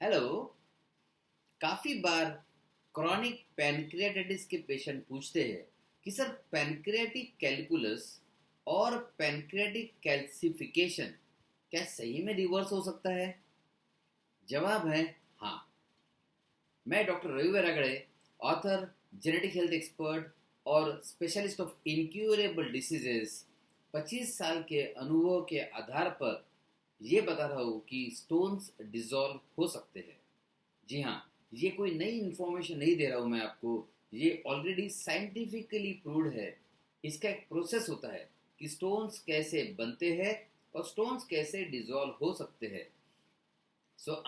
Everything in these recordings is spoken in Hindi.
हेलो। काफी बार क्रॉनिक पैनक्रियाटाइटिस के पेशेंट पूछते हैं कि सर पैनक्रियाटिक कैलकुलस और पैनक्रियाटिक कैल्सिफिकेशन क्या सही में रिवर्स हो सकता है? जवाब है हाँ। मैं doctor Ravi Varagade, author, genetic health expert और स्पेशलिस्ट ऑफ इनक्यूरेबल डिसीजेस, 25 साल के अनुभव के आधार पर ये बता रहा हूँ कि स्टोन्स डिसॉल्व हो सकते हैं। जी हाँ, ये कोई नई इन्फॉर्मेशन नहीं दे रहा हूँ मैं आपको। ये ऑलरेडी साइंटिफिकली प्रूव्ड है। इसका एक प्रोसेस होता है कि स्टोन्स कैसे बनते हैं और स्टोन्स कैसे डिसॉल्व हो सकते हैं।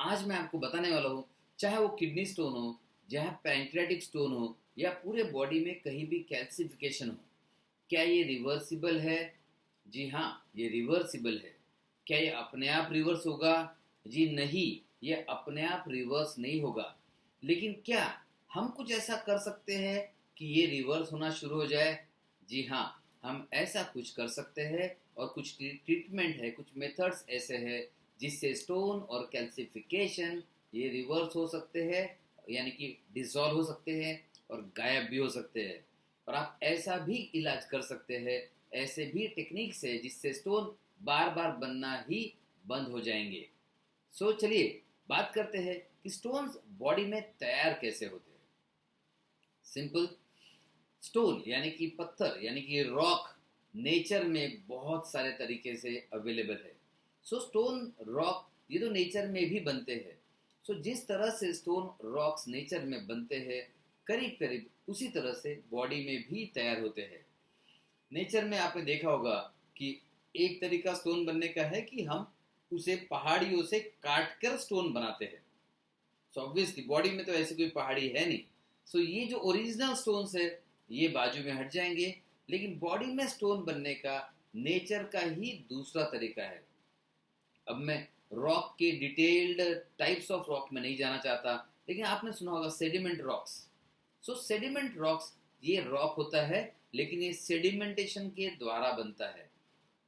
आज मैं आपको बताने वाला हूँ, चाहे वो किडनी स्टोन हो, चाहे पैंक्रियाटिक स्टोन हो या पूरे बॉडी में कहीं भी कैल्सिफिकेशन हो, क्या ये रिवर्सिबल है? जी हाँ, ये रिवर्सिबल है। क्या ये अपने आप रिवर्स होगा? जी नहीं, ये अपने आप रिवर्स नहीं होगा। लेकिन क्या हम कुछ ऐसा कर सकते हैं कि ये रिवर्स होना शुरू हो जाए? जी हाँ, हम ऐसा कुछ कर सकते हैं और कुछ ट्रीटमेंट है, कुछ मेथड्स ऐसे हैं जिससे स्टोन और कैल्सिफिकेशन ये रिवर्स हो सकते हैं, यानी कि डिसॉल्व हो सकते हैं और गायब भी हो सकते हैं। और आप ऐसा भी इलाज कर सकते हैं, ऐसे भी टेक्निक्स है जिससे स्टोन बार बार बनना ही बंद हो जाएंगे। चलिए बात करते हैं कि स्टोन्स बॉडी में तैयार कैसे होते हैं। सिंपल। स्टोन यानी कि पत्थर यानी कि रॉक नेचर में बहुत सारे तरीके से अवेलेबल है। स्टोन रॉक ये तो नेचर में भी बनते हैं। जिस तरह से स्टोन रॉक्स नेचर में बनते हैं, करीब करीब उसी तरह से बॉडी में भी तैयार होते हैं। नेचर में आपने देखा होगा कि एक तरीका स्टोन बनने का है कि हम उसे पहाड़ियों से काट कर स्टोन बनाते हैं। ऑब्वियसली बॉडी में तो ऐसी कोई पहाड़ी है नहीं। ये जो ओरिजिनल स्टोन्स है ये बाजू में हट जाएंगे, लेकिन बॉडी में स्टोन बनने का नेचर का ही दूसरा तरीका है। अब मैं रॉक के डिटेल्ड टाइप्स ऑफ रॉक में नहीं जाना चाहता, लेकिन आपने सुना होगा सेडिमेंट रॉक्स। सेडिमेंट रॉक्स ये रॉक होता है, लेकिन ये सेडिमेंटेशन के द्वारा बनता है।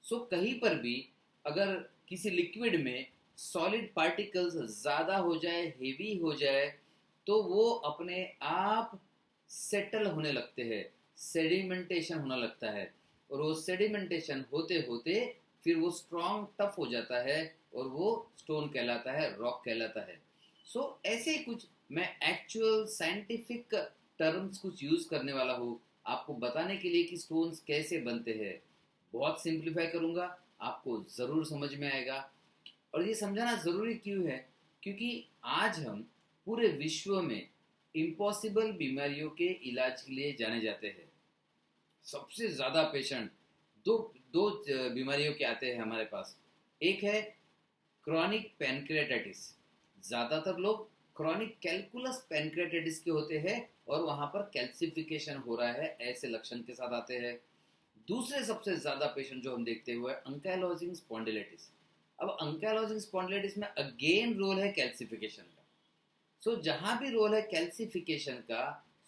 कहीं पर भी अगर किसी लिक्विड में सॉलिड पार्टिकल्स ज़्यादा हो जाए, हेवी हो जाए, तो वो अपने आप सेटल होने लगते हैं, सेडिमेंटेशन होने लगता है। और वो सेडिमेंटेशन होते होते फिर वो स्ट्रॉन्ग टफ हो जाता है और वो स्टोन कहलाता है, रॉक कहलाता है। ऐसे ही कुछ मैं एक्चुअल साइंटिफिक टर्म्स कुछ यूज़ करने वाला हूँ आपको बताने के लिए कि स्टोन्स कैसे बनते हैं। बहुत सिंप्लीफाई करूँगा, आपको ज़रूर समझ में आएगा। और ये समझाना ज़रूरी क्यों है? क्योंकि आज हम पूरे विश्व में इम्पॉसिबल बीमारियों के इलाज के लिए जाने जाते हैं। सबसे ज़्यादा पेशेंट दो दो बीमारियों के आते हैं हमारे पास। एक है क्रॉनिक पैनक्रियाटाइटिस। ज़्यादातर लोग क्रॉनिक कैलकुलस पैनक्रियाटाइटिस के होते हैं और वहाँ पर कैल्सिफिकेशन हो रहा है, ऐसे लक्षण के साथ आते हैं। दूसरे सबसे ज़्यादा पेशेंट जो हम देखते हुए अंकाइलोजिंग स्पॉन्डिलाइटिस। अब अंकाइलोजिंग स्पॉन्डिलाइटिस में अगेन रोल है कैल्सिफिकेशन का। जहां भी रोल है कैल्सिफिकेशन का,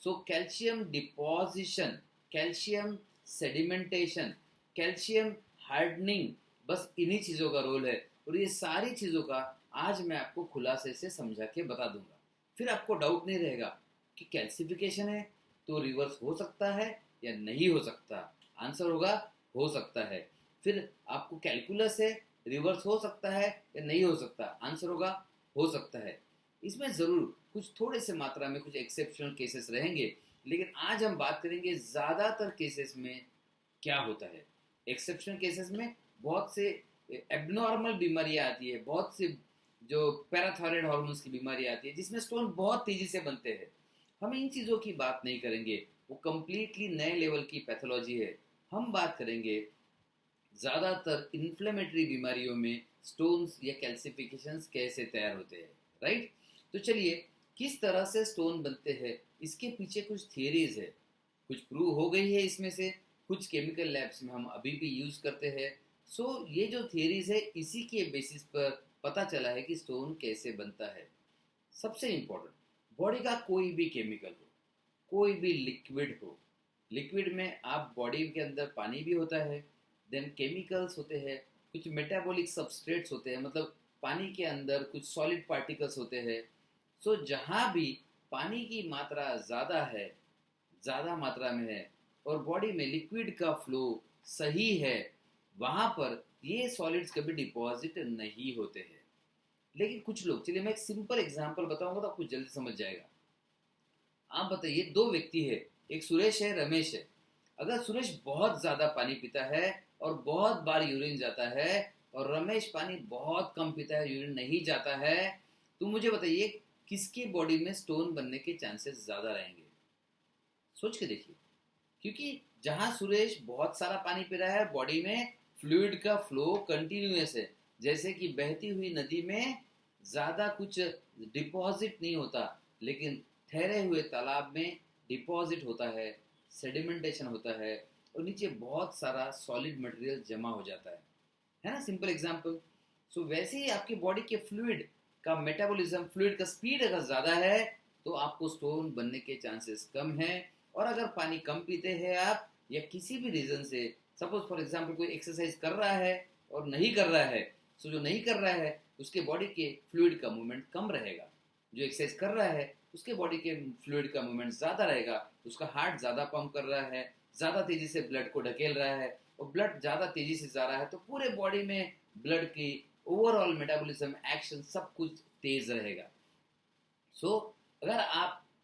calcium deposition, calcium sedimentation, calcium hardening, बस इन्हीं चीज़ों का रोल है। और ये सारी चीज़ों का आज मैं आपको खुलासे से समझा के बता दूंगा। फिर आपको डाउट नहीं रहेगा कि कैल्सिफिकेशन है तो रिवर्स हो सकता है या नहीं हो सकता। आंसर होगा हो सकता है। फिर आपको कैलकुलस है, रिवर्स हो सकता है या नहीं हो सकता? आंसर होगा हो सकता है। इसमें ज़रूर कुछ थोड़े से मात्रा में कुछ एक्सेप्शनल केसेस रहेंगे, लेकिन आज हम बात करेंगे ज़्यादातर केसेस में क्या होता है। एक्सेप्शनल केसेस में बहुत से एबनॉर्मल बीमारियाँ आती है, बहुत से जो पैराथायराइड हार्मोन्स की बीमारी आती है जिसमें स्टोन बहुत तेज़ी से बनते हैं। हम इन चीज़ों की बात नहीं करेंगे, वो कम्प्लीटली नए लेवल की पैथोलॉजी है। हम बात करेंगे ज़्यादातर इन्फ्लेमेटरी बीमारियों में स्टोन्स या कैल्सिफिकेशंस कैसे तैयार होते हैं, राइट? चलिए, किस तरह से स्टोन बनते हैं इसके पीछे कुछ थियरीज है, कुछ प्रूव हो गई है इसमें से, कुछ केमिकल लैब्स में हम अभी भी यूज़ करते हैं। ये जो थियरीज है इसी के बेसिस पर पता चला है कि स्टोन कैसे बनता है। सबसे इम्पोर्टेंट, बॉडी का कोई भी केमिकल हो, कोई भी लिक्विड हो, लिक्विड में आप बॉडी के अंदर पानी भी होता है, देन केमिकल्स होते हैं, कुछ मेटाबॉलिक सबस्ट्रेट्स होते हैं, मतलब पानी के अंदर कुछ सॉलिड पार्टिकल्स होते हैं। सो जहाँ भी पानी की मात्रा ज़्यादा मात्रा में है और बॉडी में लिक्विड का फ्लो सही है, वहाँ पर ये सॉलिड्स कभी डिपॉजिट नहीं होते हैं। लेकिन कुछ लोग, चलिए मैं एक सिंपल एग्जांपल बताऊंगा तो आपको जल्दी समझ जाएगा। आप बताइए, दो व्यक्ति है, एक सुरेश है, रमेश है। अगर सुरेश बहुत ज़्यादा पानी पीता है और बहुत बार यूरिन जाता है और रमेश पानी बहुत कम पीता है, यूरिन नहीं जाता है, तो मुझे बताइए किसकी बॉडी में स्टोन बनने के चांसेस ज़्यादा रहेंगे? सोच के देखिए। क्योंकि जहां सुरेश बहुत सारा पानी पी रहा है, बॉडी में फ्लूइड का फ्लो कंटिन्यूअस है, जैसे कि बहती हुई नदी में ज़्यादा कुछ डिपॉजिट नहीं होता, लेकिन ठहरे हुए तालाब में डिपॉजिट होता है, सेडिमेंटेशन होता है और नीचे बहुत सारा सॉलिड मटेरियल जमा हो जाता है ना, सिंपल एग्जांपल। सो वैसे ही आपकी बॉडी के फ्लूइड का मेटाबॉलिज्म, फ्लूइड का स्पीड अगर ज़्यादा है तो आपको स्टोन बनने के चांसेस कम है। और अगर पानी कम पीते हैं आप, या किसी भी रीज़न से, सपोज फॉर एग्जांपल कोई एक्सरसाइज कर रहा है और नहीं कर रहा है, सो जो नहीं कर रहा है उसके बॉडी के फ्लूइड का मूवमेंट कम रहेगा। जो एक्सरसाइज कर रहा है उसके बॉडी के फ्लूइड का मूवमेंट ज़्यादा रहेगा, उसका हार्ट ज़्यादा पंप कर रहा है, ज़्यादा तेज़ी से ब्लड को ढकेल रहा है और ब्लड ज़्यादा तेज़ी से जा रहा है, तो पूरे बॉडी में ब्लड की ओवरऑल मेटाबॉलिज्म, एक्शन, सब कुछ तेज़ रहेगा। सो अगर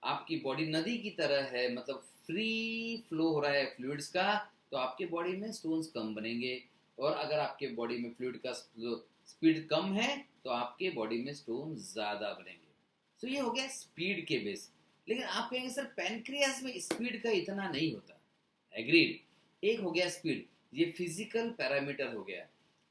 आपकी बॉडी नदी की तरह है, मतलब फ्री फ्लो हो रहा है फ्लूइड्स का, तो आपके बॉडी में स्टोन्स कम बनेंगे। और अगर आपके बॉडी में फ्लूइड का स्पीड कम है तो आपके बॉडी में स्टोन ज़्यादा बनेंगे। सो ये हो गया स्पीड के बेस। लेकिन आप कहेंगे सर पैनक्रियास में स्पीड का इतना नहीं होता। एग्रीड, एक हो गया स्पीड, ये फिजिकल पैरामीटर हो गया।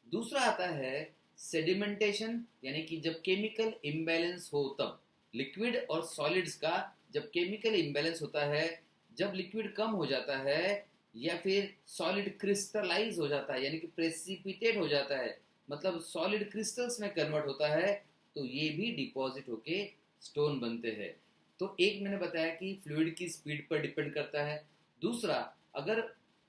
दूसरा आता है सेडिमेंटेशन, यानी कि जब केमिकल इम्बैलेंस हो तब, लिक्विड और सॉलिड्स का जब केमिकल इम्बैलेंस होता है, जब लिक्विड कम हो जाता है या फिर सॉलिड क्रिस्टलाइज हो जाता है, यानी कि प्रेसिपिटेट हो जाता है, मतलब सॉलिड क्रिस्टल्स में कन्वर्ट होता है, तो ये भी डिपॉजिट होके स्टोन बनते हैं। तो एक मैंने बताया कि फ्लूइड की स्पीड पर डिपेंड करता है। दूसरा, अगर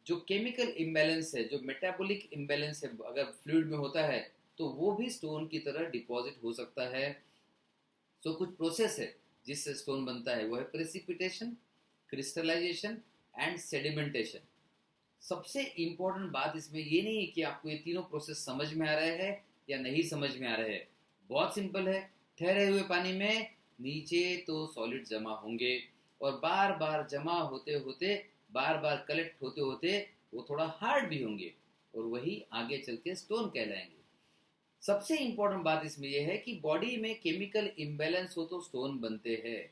जो केमिकल इम्बैलेंस है, जो मेटाबॉलिक इम्बैलेंस है, अगर फ्लूइड में होता है तो वो भी स्टोन की तरह डिपॉजिट हो सकता है। सो कुछ प्रोसेस है जिससे स्टोन बनता है, वो है प्रेसिपिटेशन, क्रिस्टलाइजेशन एंड सेडिमेंटेशन। सबसे इंपॉर्टेंट बात इसमें ये नहीं है कि आपको ये तीनों प्रोसेस समझ में आ रहे हैं या नहीं समझ में आ रहे हैं। बहुत सिंपल है। ठहरे हुए पानी में नीचे तो सॉलिड जमा होंगे और बार बार जमा होते होते, बार बार कलेक्ट होते होते वो थोड़ा हार्ड भी होंगे और वही आगे चल के स्टोन कहलाएंगे। सबसे इंपॉर्टेंट बात इसमें यह है कि बॉडी में केमिकल इम्बैलेंस हो तो स्टोन बनते हैं।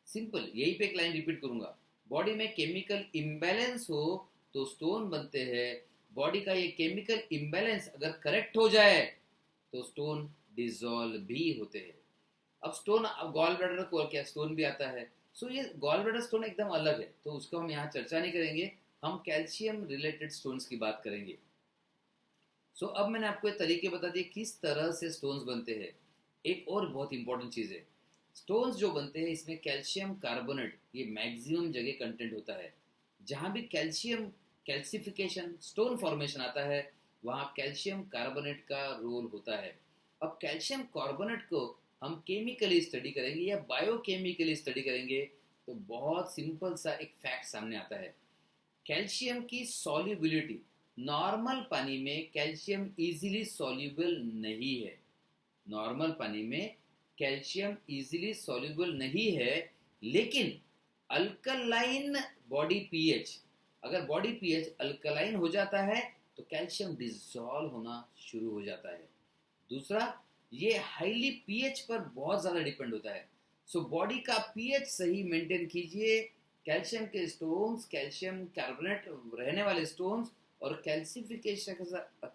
सिंपल, यही पे एक लाइन रिपीट करूंगा, बॉडी में केमिकल इम्बैलेंस हो तो स्टोन बनते हैं। बॉडी का ये केमिकल इम्बैलेंस अगर करेक्ट हो जाए तो स्टोन डिसॉल्व भी होते हैं। अब स्टोन, अब गॉल ब्लैडर को क्या स्टोन भी आता है। सो ये गॉल ब्लैडर स्टोन एकदम अलग है, तो उसको हम यहाँ चर्चा नहीं करेंगे। हम कैल्शियम रिलेटेड स्टोन्स की बात करेंगे। सो अब मैंने आपको एक तरीके बता दिए किस तरह से स्टोन्स बनते हैं। एक और बहुत इंपॉर्टेंट चीज़ है, स्टोन्स जो बनते हैं इसमें कैल्शियम कार्बोनेट ये मैक्सिमम जगह कंटेंट होता है। जहाँ भी कैल्शियम कैल्सिफिकेशन, स्टोन फॉर्मेशन आता है, वहाँ कैल्शियम कार्बोनेट का रोल होता है। अब कैल्शियम कार्बोनेट को हम केमिकली स्टडी करेंगे या बायोकेमिकली स्टडी करेंगे तो बहुत सिंपल सा एक फैक्ट सामने आता है। कैल्शियम की सॉल्युबिलिटी, नॉर्मल पानी में कैल्शियम इजीली सॉल्युबल नहीं है। नॉर्मल पानी में कैल्शियम इजीली सॉल्युबल नहीं है, लेकिन अल्कलाइन बॉडी पीएच, अगर बॉडी पीएच अल्कलाइन हो जाता है तो कैल्शियम डिसॉल्व होना शुरू हो जाता है। दूसरा, ये हाईली पीएच पर बहुत ज़्यादा डिपेंड होता है। सो बॉडी का पीएच सही मेंटेन कीजिए, कैल्शियम के स्टोन्स, कैल्शियम कार्बोनेट रहने वाले स्टोन्स और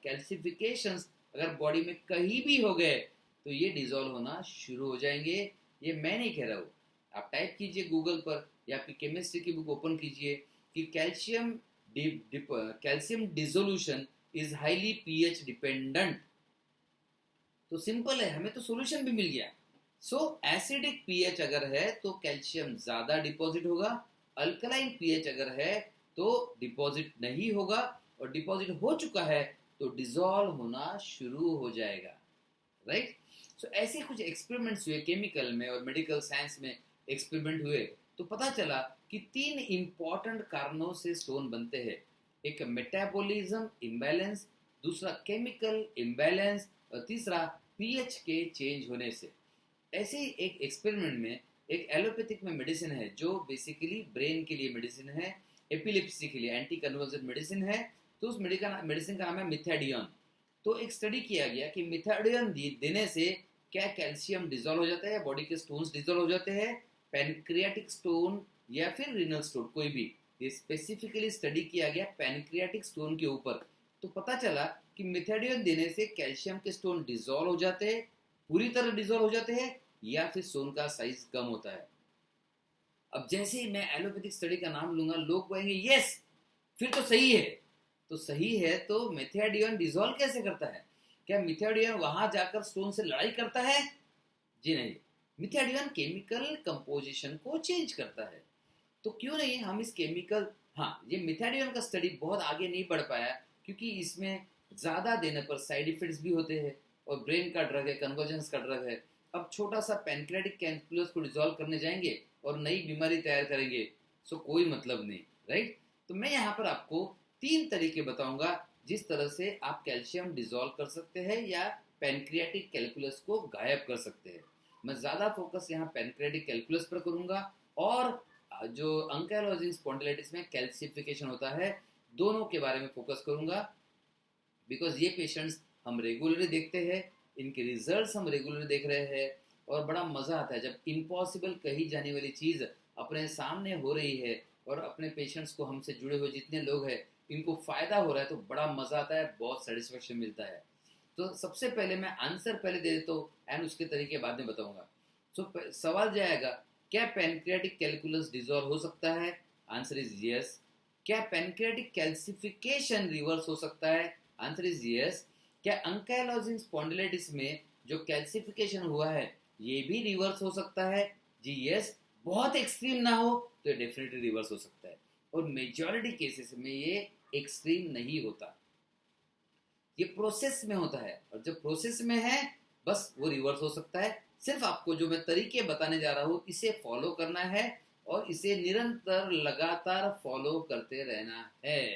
कैल्सिफिकेशंस अगर बॉडी में कहीं भी हो गए तो ये डिसॉल्व होना शुरू हो जाएंगे। ये मैं नहीं कह रहा हूँ, आप टाइप कीजिए गूगल पर या फिर केमिस्ट्री की बुक ओपन कीजिए कि calcium dissolution is highly pH dependent. तो सिंपल है, हमें तो सॉल्यूशन भी मिल गया। सो एसिडिक पीएच अगर है तो कैल्शियम ज्यादा डिपॉजिट होगा, अल्कलाइन पीएच अगर है तो डिपॉजिट नहीं होगा, और डिपॉजिट हो चुका है तो डिसॉल्व होना शुरू हो जाएगा। राइट। सो ऐसे कुछ एक्सपेरिमेंट्स हुए केमिकल में और मेडिकल साइंस में, एक्सपेरिमेंट हुए तो पता चला कि 3 इंपॉर्टेंट कारणों से स्टोन बनते हैं। एक मेटाबॉलिज्म इम्बैलेंस, दूसरा केमिकल इम्बैलेंस और तीसरा पीएच के चेंज होने से। ऐसे ही एक एक्सपेरिमेंट में एक एलोपैथिक में मेडिसिन है जो बेसिकली ब्रेन के लिए मेडिसिन है, एपिलिप्सी के लिए एंटी कन्वर्जन मेडिसिन है। तो उस मेडिसिन का नाम है मिथाडियन। तो एक स्टडी किया गया कि मिथाडियन देने से क्या कैल्शियम डिजोल्व हो जाता है, बॉडी के स्टोन्स डिजोल्व हो जाते हैं, पैनक्रियाटिक स्टोन या फिर रीनल स्टोन कोई भी। ये स्पेसिफिकली स्टडी किया गया पैनक्रियाटिक स्टोन के ऊपर। तो पता चला कि मिथाडियन देने से कैल्शियम के स्टोन डिजोल्व हो जाते हैं, पूरी तरह डिजोल्व हो जाते हैं, या फिर स्टोन का साइज कम होता है। अब जैसे ही मैं एलोपैथिक स्टडी का नाम लूंगा लोग कहेंगे यस, फिर तो सही है। तो सही है तो मिथाडियन डिजोल्व कैसे करता है? क्या मिथाडियन वहां जाकर स्टोन से लड़ाई करता है? जी नहीं, मिथाडियन केमिकल कंपोजिशन को चेंज करता है। तो क्यों नहीं हम इस केमिकल, हाँ ये मिथाडियन का स्टडी बहुत आगे नहीं बढ़ पाया क्योंकि इसमें ज़्यादा देने पर साइड इफेक्ट्स भी होते हैं और ब्रेन का ड्रग है, कन्वर्जेंस का ड्रग है। अब छोटा सा पैनक्रियाटिक कैल्कुलस को डिजोल्व करने जाएंगे और नई बीमारी तैयार करेंगे, सो कोई मतलब नहीं, राइट। तो मैं यहाँ पर आपको 3 तरीके बताऊंगा जिस तरह से आप कैल्शियम डिजोल्व कर सकते हैं या पैनक्रियाटिक कैलकुलस को गायब कर सकते हैं। मैं ज़्यादा फोकस यहाँ पैनक्रियाटिक कैलकुलस पर करूंगा और जो अंकाइलोजिंग स्पॉन्डिलाइटिस में कैल्सिफिकेशन होता है दोनों के बारे में फोकस करूंगा। बिकॉज ये पेशेंट्स हम रेगुलरली देखते हैं, इनके रिजल्ट्स हम रेगुलरली देख रहे हैं और बड़ा मज़ा आता है जब इम्पॉसिबल कही जाने वाली चीज़ अपने सामने हो रही है और अपने पेशेंट्स को, हमसे जुड़े हुए जितने लोग हैं इनको फ़ायदा हो रहा है तो बड़ा मज़ा आता है, बहुत सेटिस्फेक्शन मिलता है। तो सबसे पहले मैं आंसर पहले दे देता हूँ एंड उसके तरीके बाद में बताऊंगा। सो सवाल जाएगा, क्या पैनक्रियाटिक कैलकुलस डिजोल्व हो सकता है? Answer is yes. क्या पैनक्रियाटिक कैल्सिफिकेशन रिवर्स हो सकता है? Answer is yes. क्या अंकाइलोजिंग स्पॉन्डिलाइटिस में जो कैल्सिफिकेशन हुआ है ये भी रिवर्स हो सकता है? जी यस। बहुत एक्सट्रीम ना हो तो ये डेफिनेटली रिवर्स हो सकता है और मेजॉरिटी केसेस में ये एक्सट्रीम नहीं होता, ये प्रोसेस में होता है और जब प्रोसेस में है बस वो रिवर्स हो सकता है। सिर्फ आपको जो मैं तरीके बताने जा रहा हूँ इसे फॉलो करना है और इसे निरंतर लगातार फॉलो करते रहना है।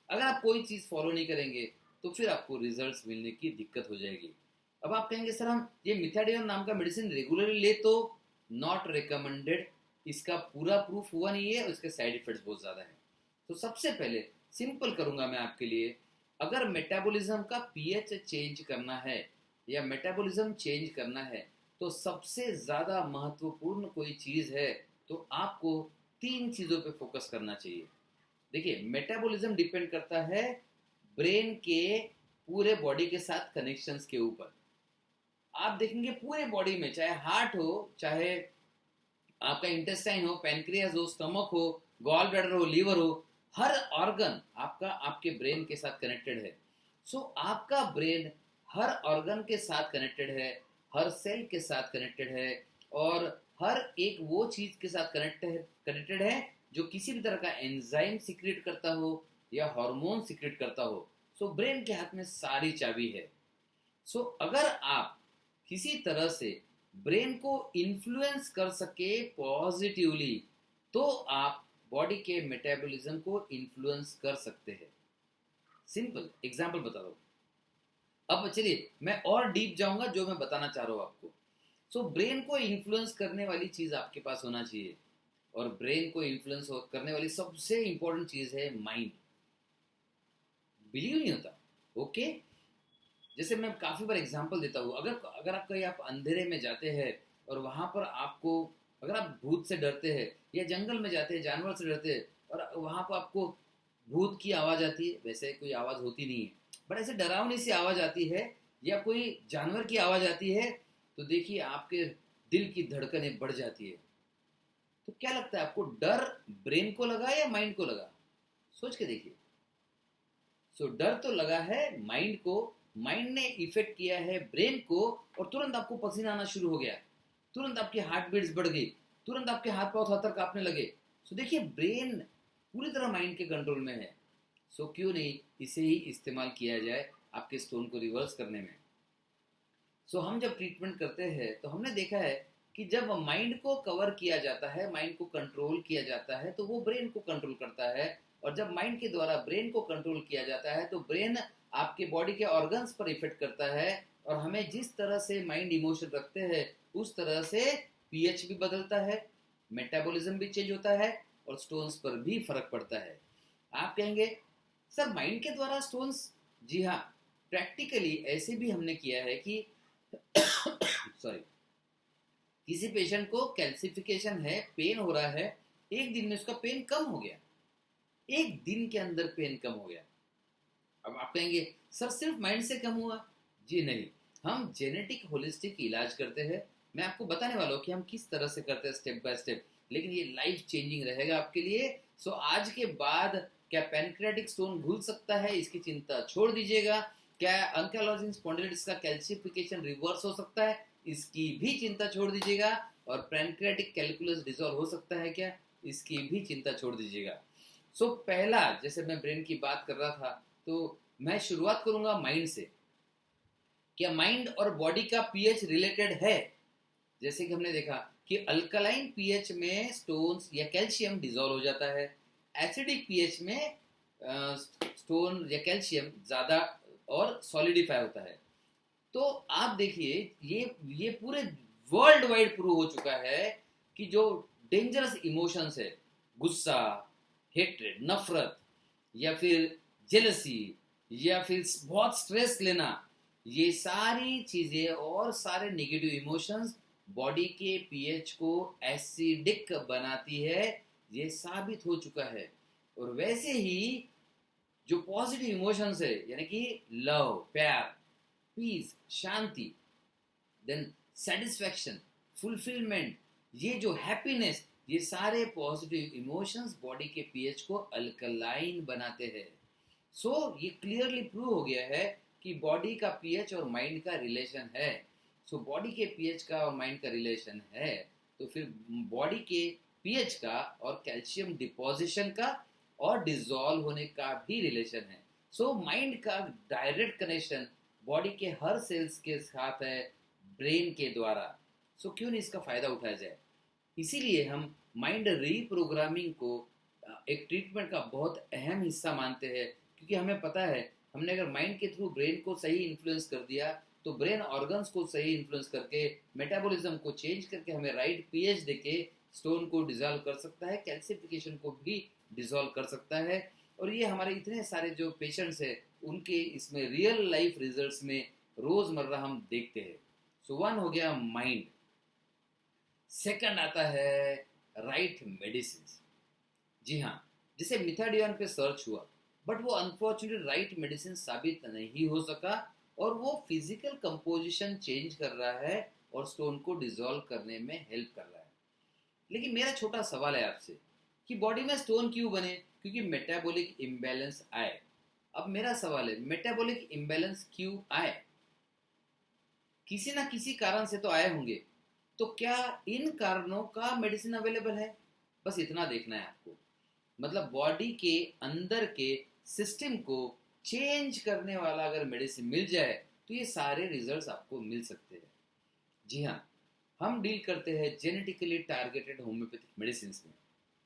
अगर आप कोई चीज़ फॉलो नहीं करेंगे तो फिर आपको रिजल्ट्स मिलने की दिक्कत हो जाएगी। अब आप कहेंगे सर हम ये मिथाडियन नाम का मेडिसिन रेगुलरली ले तो नॉट रिकमेंडेड, इसका पूरा प्रूफ हुआ नहीं है और इसके साइड इफेक्ट्स बहुत ज़्यादा हैं। तो सबसे पहले सिंपल करूंगा मैं आपके लिए, अगर मेटाबॉलिज्म का पीएच चेंज करना है या मेटाबॉलिज्म चेंज करना है तो सबसे ज़्यादा महत्वपूर्ण कोई चीज़ है तो आपको 3 चीज़ों पे फोकस करना चाहिए। देखिए मेटाबॉलिज्म डिपेंड करता है ब्रेन के पूरे बॉडी के साथ कनेक्शंस के ऊपर। आप देखेंगे पूरे बॉडी में, चाहे हार्ट हो, चाहे आपका इंटेस्टाइन हो, पैनक्रियास हो, स्टमक हो, गॉल ब्लैडर हो, लीवर हो, हर ऑर्गन आपका आपके ब्रेन के साथ कनेक्टेड है। सो आपका ब्रेन हर ऑर्गन के साथ कनेक्टेड है, हर सेल के साथ कनेक्टेड है और हर एक वो चीज के साथ कनेक्टेड है जो किसी भी तरह का एंजाइम सीक्रेट करता हो या हार्मोन सीक्रेट करता हो। सो ब्रेन के हाथ में सारी चाबी है। सो अगर आप किसी तरह से ब्रेन को इन्फ्लुएंस कर सके पॉजिटिवली तो आप बॉडी के मेटाबॉलिज्म को इन्फ्लुएंस कर सकते हैं। सिंपल एग्जांपल बता दो। अब चलिए मैं और डीप जाऊंगा जो मैं बताना चाह रहा हूं आपको। सो ब्रेन को इन्फ्लुएंस करने वाली चीज आपके पास होना चाहिए और ब्रेन को इन्फ्लुएंस करने वाली सबसे इंपॉर्टेंट चीज है माइंड। बिलीव नहीं होता, ओके। जैसे मैं काफ़ी बार एग्जांपल देता हूँ, अगर अगर आप कहीं आप अंधेरे में जाते हैं और वहाँ पर आपको, अगर आप भूत से डरते हैं या जंगल में जाते हैं जानवर से डरते हैं और वहाँ पर आपको भूत की आवाज़ आती है, वैसे कोई आवाज़ होती नहीं है बट ऐसे डरावनी सी आवाज़ आती है या कोई जानवर की आवाज़ आती है तो देखिए आपके दिल की धड़कनें बढ़ जाती है। तो क्या लगता है आपको, डर ब्रेन को लगा या माइंड को लगा? सोच के देखिए। सो डर तो लगा है माइंड को, माइंड ने इफेक्ट किया है ब्रेन को और तुरंत आपको पसीना आना शुरू हो गया, तुरंत आपकी हार्ट बीट्स बढ़ गई, तुरंत आपके हाथ पांव थरथर कांपने लगे। सो देखिए ब्रेन पूरी तरह माइंड के कंट्रोल में है। सो क्यों नहीं इसे ही इस्तेमाल किया जाए आपके स्टोन को रिवर्स करने में। सो हम जब ट्रीटमेंट करते हैं तो हमने देखा है कि जब माइंड को कवर किया जाता है, माइंड को कंट्रोल किया जाता है, तो वो ब्रेन को कंट्रोल करता है। और जब माइंड के द्वारा ब्रेन को कंट्रोल किया जाता है तो ब्रेन आपके बॉडी के ऑर्गन्स पर इफेक्ट करता है। और हमें जिस तरह से माइंड इमोशन रखते हैं उस तरह से पीएच भी बदलता है, मेटाबॉलिज्म भी चेंज होता है और स्टोन्स पर भी फर्क पड़ता है। आप कहेंगे सर माइंड के द्वारा स्टोन्स? जी हाँ, प्रैक्टिकली ऐसे भी हमने किया है कि सॉरी, किसी पेशेंट को कैल्सिफिकेशन है, पेन हो रहा है, एक दिन में उसका पेन कम हो गया, एक दिन के अंदर पेन कम हो गया। अब आप कहेंगे सर सिर्फ माइंड से कम हुआ? जी नहीं, हम जेनेटिक होलिस्टिक इलाज करते हैं। मैं आपको बताने वाला हूँ कि हम किस तरह से करते हैं स्टेप बाय स्टेप, लेकिन ये लाइफ चेंजिंग रहेगा आपके लिए। सो आज के बाद क्या पैनक्रियाटिक स्टोन भूल सकता है, इसकी चिंता छोड़ दीजिएगा। क्या अंकाइलोजिंग स्पॉन्डिलाइटिस का कैल्सिफिकेशन रिवर्स हो सकता है, इसकी भी चिंता छोड़ दीजिएगा। और पैनक्रियाटिक कैलकुलस डिसॉल्व हो सकता है क्या, इसकी भी चिंता छोड़ दीजिएगा। सो पहला, जैसे मैं ब्रेन की बात कर रहा था, तो मैं शुरुआत करूंगा माइंड से। क्या माइंड और बॉडी का पीएच रिलेटेड है? जैसे कि हमने देखा कि अल्कलाइन पीएच में स्टोन्स या कैल्शियम डिसॉल्व हो जाता है, एसिडिक पीएच में स्टोन या कैल्शियम ज़्यादा और सॉलिडिफाई होता है। तो आप देखिए ये पूरे वर्ल्ड वाइड प्रूव हो चुका है कि जो डेंजरस इमोशंस है, गुस्सा, हेट्रेड, नफरत, या फिर जेलसी, या फिर बहुत स्ट्रेस लेना, ये सारी चीज़ें और सारे नेगेटिव इमोशंस बॉडी के पीएच को एसिडिक बनाती है, ये साबित हो चुका है। और वैसे ही जो पॉजिटिव इमोशंस है, यानी कि लव, प्यार, पीस, शांति, देन सेटिस्फैक्शन, फुलफिलमेंट, ये जो हैप्पीनेस, ये सारे पॉजिटिव इमोशंस बॉडी के पीएच को अल्कलाइन बनाते हैं। सो ये क्लियरली प्रूव हो गया है कि बॉडी का पीएच और माइंड का रिलेशन है। सो बॉडी के पीएच का और माइंड का रिलेशन है, तो फिर बॉडी के पीएच का और कैल्शियम डिपोजिशन का और डिसॉल्व होने का भी रिलेशन है। सो माइंड का डायरेक्ट कनेक्शन बॉडी के हर सेल्स के साथ है ब्रेन के द्वारा। सो क्यों नहीं इसका फायदा उठाया जाए। इसीलिए हम माइंड रीप्रोग्रामिंग को एक ट्रीटमेंट का बहुत अहम हिस्सा मानते हैं, क्योंकि हमें पता है हमने अगर माइंड के थ्रू ब्रेन को सही इन्फ्लुएंस कर दिया तो ब्रेन ऑर्गन्स को सही इन्फ्लुएंस करके, मेटाबॉलिज्म को चेंज करके हमें राइट पीएच देके स्टोन को डिसॉल्व कर सकता है, कैल्सिफिकेशन को भी डिसॉल्व कर सकता है। और ये हमारे इतने सारे जो पेशेंट्स हैं उनके इसमें रियल लाइफ रिजल्ट्स में रोजमर्रा हम देखते हैं। सो वन हो गया माइंड। सेकंड आता है राइट मेडिसिन। जी हाँ, जिसे मिथाडियन पे सर्च हुआ, बट वो अनफॉर्चुनेटली राइट मेडिसिन साबित नहीं हो सका, और वो फिजिकल कंपोजिशन चेंज कर रहा है और स्टोन को डिसॉल्व करने में हेल्प कर रहा है। लेकिन मेरा छोटा सवाल है आपसे कि बॉडी में स्टोन क्यों बने? क्योंकि मेटाबॉलिक इम्बैलेंस आए। अब मेरा सवाल है, मेटाबॉलिक इम्बैलेंस क्यों आए? किसी ना किसी कारण से तो आए होंगे। तो क्या इन कारणों का मेडिसिन अवेलेबल है? बस इतना देखना है आपको। मतलब बॉडी के अंदर के सिस्टम को चेंज करने वाला अगर मेडिसिन मिल जाए तो ये सारे रिजल्ट्स आपको मिल सकते हैं। जी हाँ, हम डील करते हैं जेनेटिकली टारगेटेड होम्योपैथिक मेडिसिन में।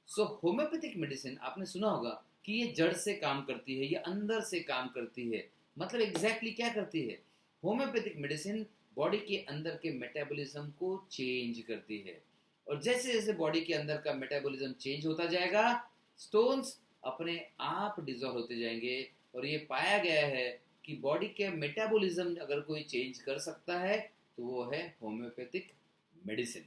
सो होम्योपैथिक मेडिसिन आपने सुना होगा कि ये जड़ से काम करती है, ये अंदर से काम करती है। मतलब एग्जैक्टली क्या करती है? होम्योपैथिक मेडिसिन बॉडी के अंदर के मेटाबॉलिज्म को चेंज करती है, और जैसे जैसे बॉडी के अंदर का मेटाबॉलिज्म चेंज होता जाएगा, स्टोन्स अपने आप डिसॉल्व होते जाएंगे। और ये पाया गया है कि बॉडी के मेटाबॉलिज्म अगर कोई चेंज कर सकता है तो वो है होम्योपैथिक मेडिसिन।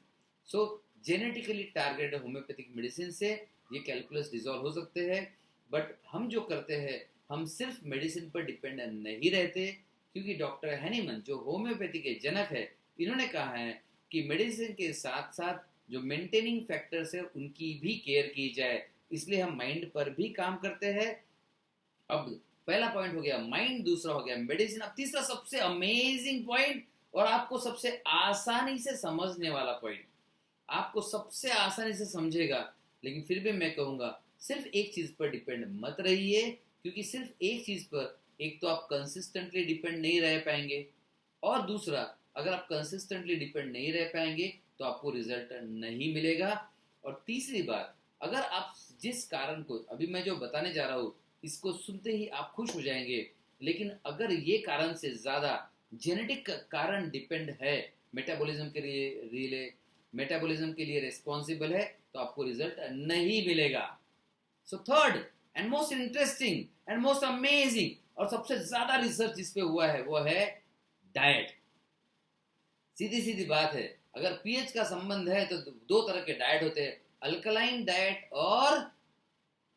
सो जेनेटिकली टारगेटेड होम्योपैथिक मेडिसिन से ये कैलकुलस डिसॉल्व हो सकते हैं। बट हम जो करते हैं, हम सिर्फ मेडिसिन पर डिपेंड नहीं रहते, क्योंकि डॉक्टर हैनीमन जो होम्योपैथी के जनक है, इन्होंने कहा है कि मेडिसिन के साथ साथ जो मेंटेनिंग फैक्टर्स है उनकी भी केयर की जाए। इसलिए हम माइंड पर भी काम करते हैं। अब पहला पॉइंट हो गया माइंड, दूसरा हो गया मेडिसिन। अब तीसरा सबसे अमेजिंग पॉइंट और आपको सबसे आसानी से समझने वाला पॉइंट, आपको सबसे आसानी से समझेगा, लेकिन फिर भी मैं कहूंगा सिर्फ एक चीज पर डिपेंड मत रहिए, क्योंकि सिर्फ एक चीज पर एक तो आप कंसिस्टेंटली डिपेंड नहीं रह पाएंगे, और दूसरा अगर आप कंसिस्टेंटली डिपेंड नहीं रह पाएंगे तो आपको रिजल्ट नहीं मिलेगा। और तीसरी बात, अगर आप जिस कारण को अभी मैं जो बताने जा रहा हूँ इसको सुनते ही आप खुश हो जाएंगे, लेकिन अगर ये कारण से ज़्यादा जेनेटिक कारण डिपेंड है, मेटाबॉलिज्म के लिए मेटाबॉलिज्म के लिए रिस्पॉन्सिबल है, तो आपको रिजल्ट नहीं मिलेगा। So third and most interesting and most amazing और सबसे ज्यादा रिसर्च जिस पे हुआ है वो है डाइट। सीधी सीधी बात है, अगर पीएच का संबंध है तो दो तरह के डाइट होते हैं, अल्कलाइन डाइट और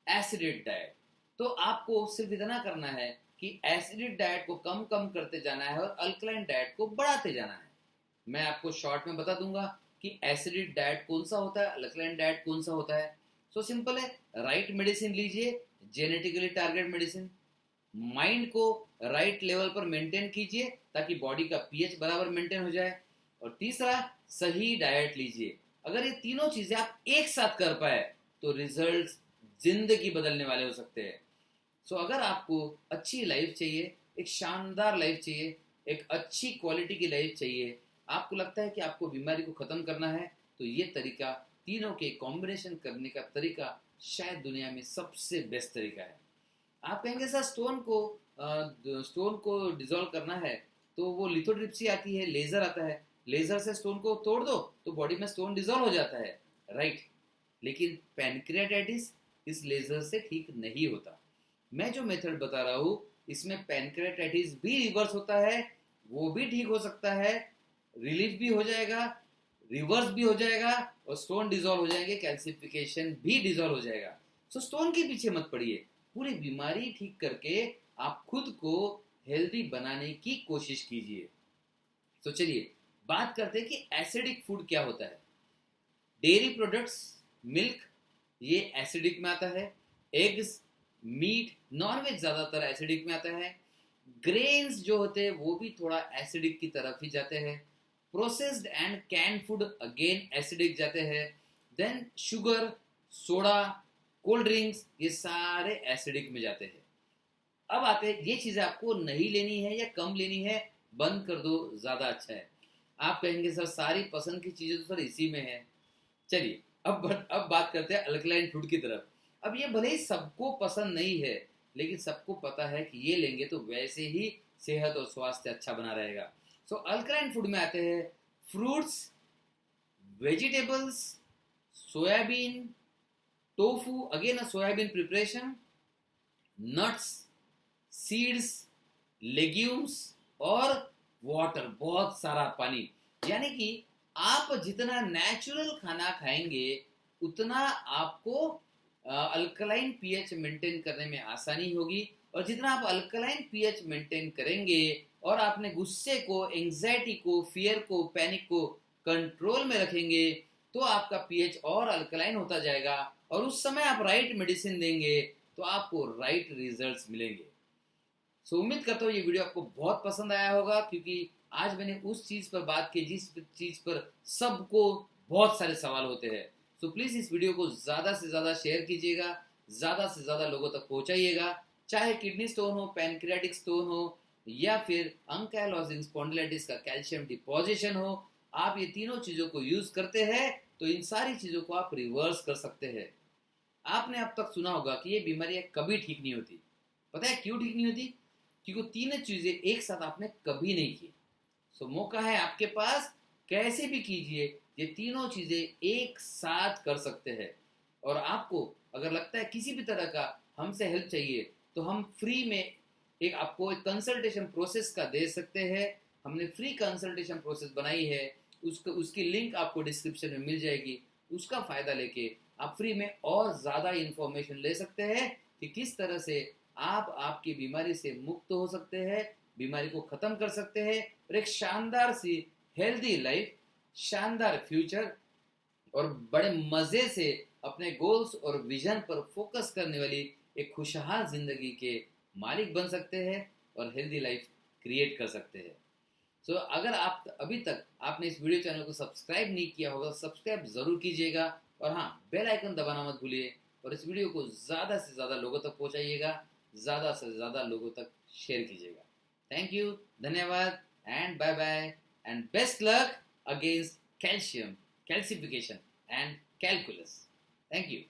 एसिडिक डाइट। तो आपको सिर्फ इतना करना है कि एसिडिक डाइट को कम कम करते जाना है और अल्कलाइन डाइट को बढ़ाते जाना है। मैं आपको शॉर्ट में बता दूंगा कि एसिडिक डाइट कौन सा होता है, अल्कलाइन डाइट कौन सा होता है। सो सिंपल है, राइट मेडिसिन लीजिए, जेनेटिकली टारगेट मेडिसिन। माइंड को राइट लेवल पर मेंटेन कीजिए ताकि बॉडी का पीएच बराबर मेंटेन हो जाए। और तीसरा, सही डाइट लीजिए। अगर ये तीनों चीजें आप एक साथ कर पाए तो रिजल्ट्स जिंदगी बदलने वाले हो सकते हैं। सो अगर आपको अच्छी लाइफ चाहिए, एक शानदार लाइफ चाहिए, एक अच्छी क्वालिटी की लाइफ चाहिए, आपको लगता है कि आपको बीमारी को खत्म करना है, तो ये तरीका, तीनों के कॉम्बिनेशन करने का तरीका शायद दुनिया में सबसे बेस्ट तरीका है। आप कहेंगे सर स्टोन को डिसॉल्व करना है तो वो लिथोट्रिप्सी आती है, लेजर आता है, लेजर से स्टोन को तोड़ दो तो बॉडी में स्टोन डिसॉल्व हो जाता है, राइट। लेकिन पैनक्रियाटाइटिस इस लेजर से ठीक नहीं होता। मैं जो मेथड बता रहा हूँ इसमें पैनक्रियाटाइटिस भी रिवर्स होता है, वो भी ठीक हो सकता है, रिलीफ भी हो जाएगा, रिवर्स भी हो जाएगा और स्टोन डिसॉल्व हो जाएंगे, कैल्सिफिकेशन भी डिसॉल्व हो जाएगा। सो स्टोन के पीछे मत पड़िए, पूरी बीमारी ठीक करके आप खुद को हेल्दी बनाने की कोशिश कीजिए। तो चलिए बात करते हैं कि एसिडिक फूड क्या होता है। डेयरी प्रोडक्ट्स, मिल्क, ये एसिडिक में आता है। एग्स, मीट, नॉनवेज ज्यादातर एसिडिक में आता है। ग्रेन्स जो होते हैं वो भी थोड़ा एसिडिक की तरफ ही जाते हैं। Processed and can food again acidic जाते हैं। Then sugar, soda, cold drinks, ये सारे एसिडिक में जाते हैं। अब आते हैं, ये चीजें आपको नहीं लेनी है या कम लेनी है, बंद कर दो, ज्यादा अच्छा है। आप कहेंगे सर सारी पसंद की चीजें तो सर इसी में है। चलिए अब बात करते हैं अल्कलाइन फूड की तरफ। अब ये भले ही सबको पसंद नहीं है, लेकिन सबको पता है कि ये लेंगे तो वैसे ही सेहत और स्वास्थ्य अच्छा बना रहेगा। सो अल्कलाइन फूड में आते हैं fruits, vegetables, soybean, tofu, again a soybean preparation, nuts, seeds, legumes और वाटर, बहुत सारा पानी। यानी कि आप जितना नेचुरल खाना खाएंगे उतना आपको अल्कलाइन पीएच मेंटेन करने में आसानी होगी। और जितना आप अल्कलाइन पीएच मेंटेन करेंगे और आपने गुस्से को, एंजाइटी को, फियर को, पैनिक को कंट्रोल में रखेंगे तो आपका पीएच और अल्कलाइन होता जाएगा और उस समय आप राइट मेडिसिन देंगे तो आपको राइट रिजल्ट्स मिलेंगे। सो उम्मीद करता हूँ ये वीडियो आपको बहुत पसंद आया होगा, क्योंकि आज मैंने उस चीज पर बात की जिस चीज पर सबको बहुत सारे सवाल होते हैं। सो प्लीज इस वीडियो को ज्यादा से ज्यादा शेयर कीजिएगा, ज्यादा से ज्यादा लोगों तक पहुंचाइएगा। चाहे किडनी स्टोन हो, पैनक्रियाटिक स्टोन हो या फिर अंकाइलोसिंग स्पॉन्डिलाइटिस का कैल्शियम डिपोजिशन हो, आप ये तीनों चीजों को यूज करते हैं तो इन सारी चीजों को आप रिवर्स कर सकते हैं। आपने अब तक सुना होगा कि ये बीमारियां कभी ठीक नहीं होती। पता है क्यों ठीक नहीं होती? क्योंकि तीनों चीजें एक साथ आपने कभी नहीं की। सो मौका है आपके पास, कैसे भी कीजिए, ये तीनों चीजें एक साथ कर सकते हैं। और आपको अगर लगता है किसी भी तरह का हमसे हेल्प चाहिए तो हम फ्री में आपको एक कंसल्टेशन प्रोसेस का दे सकते हैं। हमने फ्री कंसल्टेशन प्रोसेस बनाई है, उसकी लिंक आपको डिस्क्रिप्शन में मिल जाएगी। उसका फायदा लेके आप फ्री में और ज्यादा इंफॉर्मेशन ले सकते हैं कि किस तरह से आप आपकी बीमारी से मुक्त हो सकते हैं, बीमारी को खत्म कर सकते हैं और एक शानदार सी हेल्दी लाइफ, शानदार फ्यूचर और बड़े मजे से अपने गोल्स और विजन पर फोकस करने वाली एक खुशहाल जिंदगी के मालिक बन सकते हैं और हेल्दी लाइफ क्रिएट कर सकते हैं। सो अगर आप अभी तक आपने इस वीडियो चैनल को सब्सक्राइब नहीं किया होगा, सब्सक्राइब जरूर कीजिएगा और हाँ, बेल आइकन दबाना मत भूलिए और इस वीडियो को ज़्यादा से ज़्यादा लोगों तक पहुंचाइएगा, ज़्यादा से ज़्यादा लोगों तक शेयर कीजिएगा। थैंक यू, धन्यवाद and bye bye. and best luck against calcium, calcification, and calculus. Thank you.